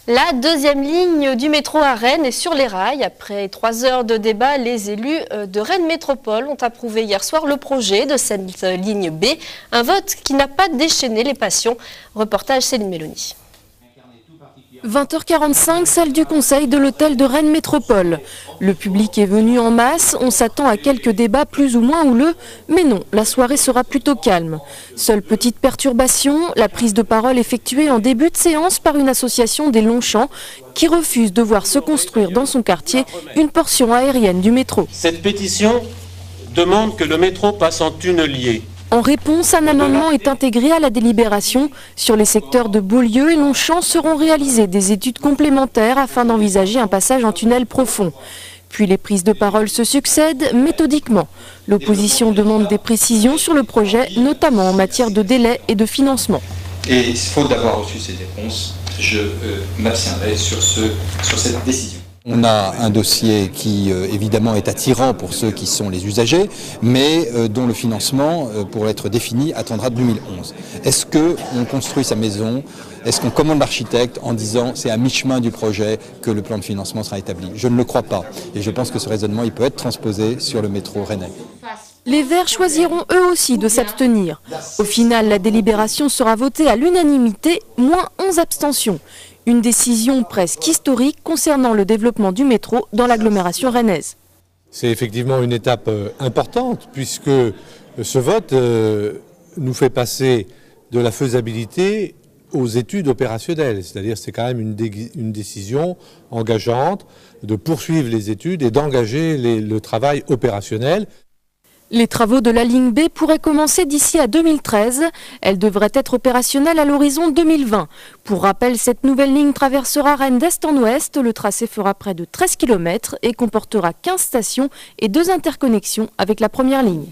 La deuxième ligne du métro à Rennes est sur les rails. Après 3 heures de débat, les élus de Rennes Métropole ont approuvé hier soir le projet de cette ligne B. Un vote qui n'a pas déchaîné les passions. Reportage Céline Méloni. 20h45, salle du conseil de l'hôtel de Rennes Métropole. Le public est venu en masse, on s'attend à quelques débats plus ou moins houleux, mais non, la soirée sera plutôt calme. Seule petite perturbation, la prise de parole effectuée en début de séance par une association des Longchamps qui refuse de voir se construire dans son quartier une portion aérienne du métro. Cette pétition demande que le métro passe en tunnelier. En réponse, un amendement est intégré à la délibération. Sur les secteurs de Beaulieu et Longchamp seront réalisées des études complémentaires afin d'envisager un passage en tunnel profond. Puis les prises de parole se succèdent méthodiquement. L'opposition demande des précisions sur le projet, notamment en matière de délai et de financement. Et faute d'avoir reçu ces réponses, je m'abstiendrai sur cette décision. On a un dossier qui évidemment est attirant pour ceux qui sont les usagers, mais dont le financement, pour être défini, attendra 2011. Est-ce qu'on construit sa maison? Est-ce qu'on commande l'architecte en disant c'est à mi-chemin du projet que le plan de financement sera établi? Je ne le crois pas. Et je pense que ce raisonnement il peut être transposé sur le métro rennais. Les Verts choisiront eux aussi de s'abstenir. Au final, la délibération sera votée à l'unanimité, moins 11 abstentions. Une décision presque historique concernant le développement du métro dans l'agglomération rennaise. C'est effectivement une étape importante puisque ce vote nous fait passer de la faisabilité aux études opérationnelles. C'est-à-dire c'est quand même une décision engageante de poursuivre les études et d'engager le travail opérationnel. Les travaux de la ligne B pourraient commencer d'ici à 2013. Elle devrait être opérationnelle à l'horizon 2020. Pour rappel, cette nouvelle ligne traversera Rennes d'est en ouest. Le tracé fera près de 13 km et comportera 15 stations et 2 interconnexions avec la première ligne.